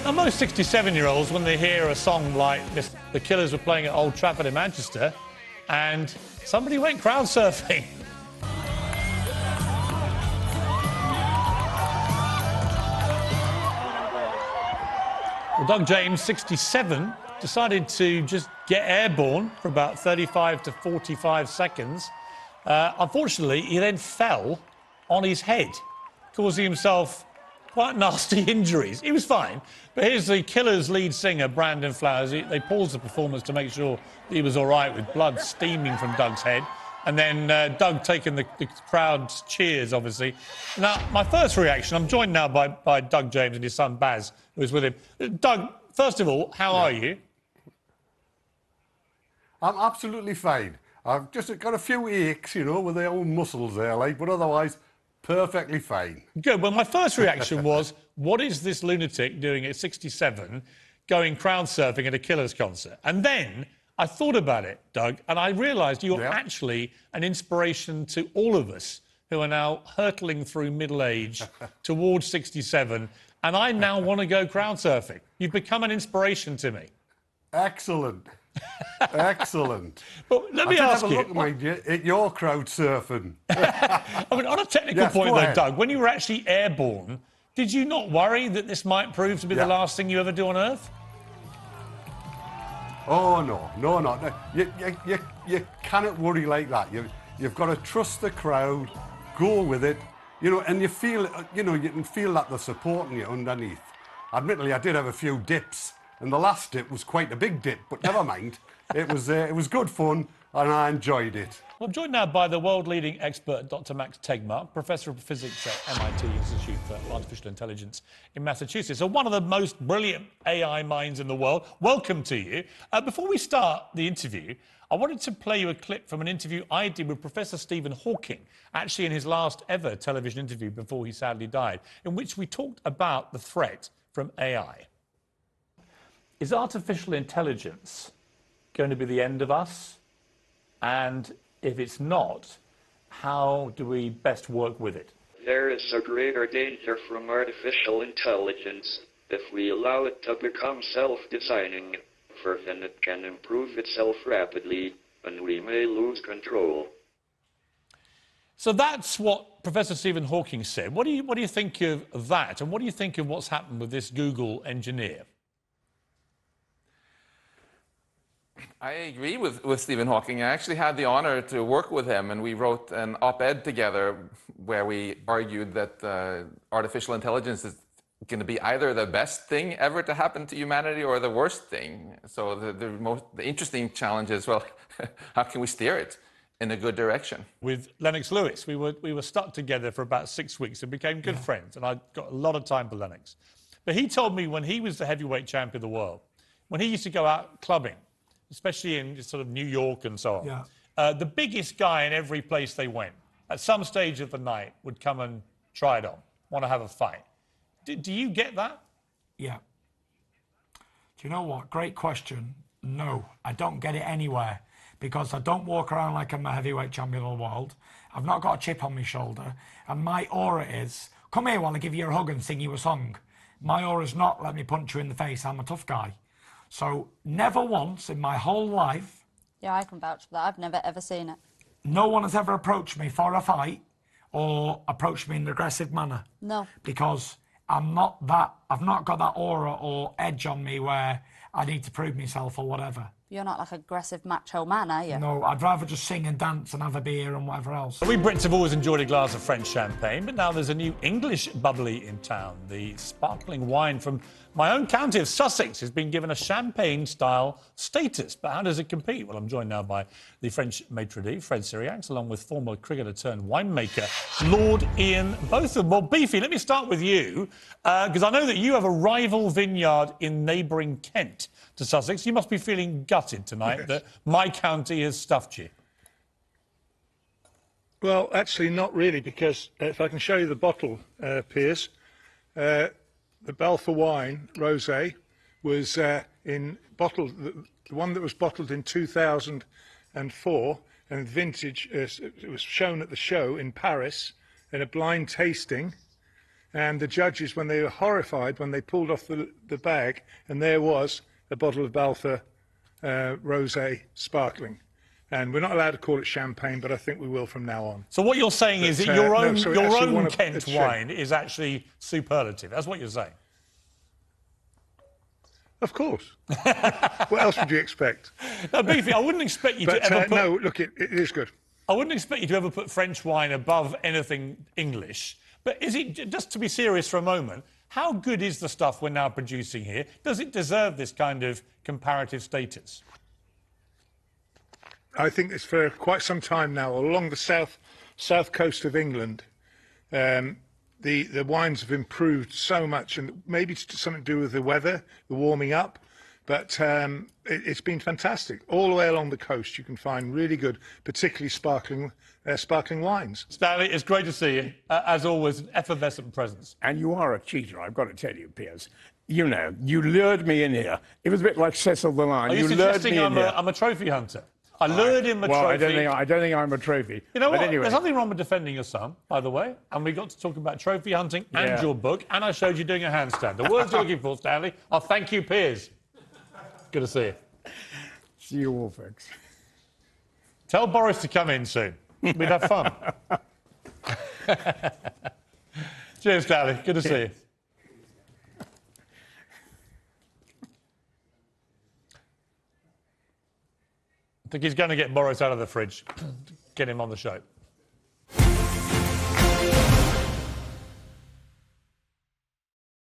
Now, most 67-year-olds, when they hear a song like this, the Killers were playing at Old Trafford in Manchester, and somebody went crowd surfing. Well, Doug James, 67, decided to just get airborne for about 35 to 45 seconds. Unfortunately, he then fell on his head, causing himself quite nasty injuries. He was fine, but here's the Killers' lead singer, Brandon Flowers. They paused the performance to make sure that he was all right, with blood steaming from Doug's head. And then Doug taking the crowd's cheers, obviously. Now, my first reaction, I'm joined now by Doug James and his son Baz, who's with him. Doug, first of all, how are you? I'm absolutely fine. I've just got a few aches, you know, with the old muscles there, like, but otherwise, perfectly fine. Good. Well, my first reaction was, what is this lunatic doing at 67 going crowd surfing at a Killers concert? And then I thought about it, Doug, and I realised you're actually an inspiration to all of us who are now hurtling through middle age towards 67, and I now want to go crowd surfing. You've become an inspiration to me. Excellent. Excellent. But let me ask you... have a look, at your crowd surfing. I mean, on a technical point, though, Doug, when you were actually airborne, did you not worry that this might prove to be the last thing you ever do on Earth? Oh, no. You cannot worry like that. You've got to trust the crowd, go with it, you know, and you feel, you know, you can feel that they're supporting you underneath. Admittedly, I did have a few dips, and the last dip was quite a big dip, but never mind. It was good fun, and I enjoyed it. Well, I'm joined now by the world-leading expert, Dr. Max Tegmark, Professor of Physics at MIT Institute for Artificial Intelligence in Massachusetts. So one of the most brilliant AI minds in the world. Welcome to you. Before we start the interview, I wanted to play you a clip from an interview I did with Professor Stephen Hawking, actually in his last ever television interview before he sadly died, in which we talked about the threat from AI. Is artificial intelligence going to be the end of us? And if it's not, how do we best work with it? There is a greater danger from artificial intelligence if we allow it to become self-designing, for then it can improve itself rapidly, and we may lose control. So that's what Professor Stephen Hawking said. What do you think of that? And what do you think of what's happened with this Google engineer? I agree with Stephen Hawking. I actually had the honor to work with him, and we wrote an op-ed together where we argued that artificial intelligence is going to be either the best thing ever to happen to humanity or the worst thing. So the interesting challenge is, well, how can we steer it in a good direction? With Lennox Lewis, we were stuck together for about 6 weeks and became good friends, and I got a lot of time for Lennox. But he told me when he was the heavyweight champion of the world, when he used to go out clubbing, especially in sort of New York and so on, the biggest guy in every place they went, at some stage of the night, would come and try it on, want to have a fight. Do you get that? Yeah. Do you know what? Great question. No, I don't get it anywhere, because I don't walk around like I'm a heavyweight champion of the world. I've not got a chip on my shoulder, and my aura is, come here while I give you a hug and sing you a song. My aura's not, let me punch you in the face, I'm a tough guy. So never once in my whole life... Yeah, I can vouch for that. I've never, ever seen it. No one has ever approached me for a fight or approached me in an aggressive manner. No. Because I'm not that... I've not got that aura or edge on me where I need to prove myself or whatever. You're not like an aggressive macho man, are you? No, I'd rather just sing and dance and have a beer and whatever else. We Brits have always enjoyed a glass of French champagne, but now there's a new English bubbly in town. The sparkling wine from my own county of Sussex has been given a champagne-style status. But how does it compete? Well, I'm joined now by the French maitre d', Fred Siriax, along with former cricketer-turned-winemaker, Lord Ian Botham. Well, Beefy, let me start with you, because I know that you have a rival vineyard in neighbouring Kent to Sussex. You must be feeling gutted tonight that my county has stuffed you. Well, actually, not really, because if I can show you the bottle, Piers, the Balfour wine rosé was bottled. The one that was bottled in 2004, and vintage. It was shown at the show in Paris in a blind tasting, And the judges, when they were horrified, when they pulled off the bag, and there was a bottle of Balfour Rosé sparkling. And we're not allowed to call it champagne, but I think we will from now on. So what you're saying is that your own Kent wine is actually superlative. That's what you're saying. Of course. What else would you expect? No, Beefy, I wouldn't expect you to ever put... No, look, it is good. I wouldn't expect you to ever put French wine above anything English. But is it, just to be serious for a moment, how good is the stuff we're now producing here? Does it deserve this kind of comparative status? I think it's for quite some time now, along the south coast of England, the wines have improved so much, and maybe it's something to do with the weather, the warming up, but it's been fantastic. All the way along the coast you can find really good, particularly sparkling wines. Stanley, it's great to see you. As always, an effervescent presence. And you are a cheater, I've got to tell you, Piers. You know, you lured me in here. It was a bit like Cecil the Lion. Are you suggesting I'm a trophy hunter? I lured him a trophy. I don't think I'm a trophy. You know what? Anyway. There's nothing wrong with defending your son, by the way. And we got to talk about trophy hunting and your book. And I showed you doing a handstand. The words you're looking for, Stanley, are thank you, Piers. Good to see you. See you all, folks. Tell Boris to come in soon. We'd have fun. Cheers, Stanley. Good to see you. I think he's going to get Boris out of the fridge. Get him on the show.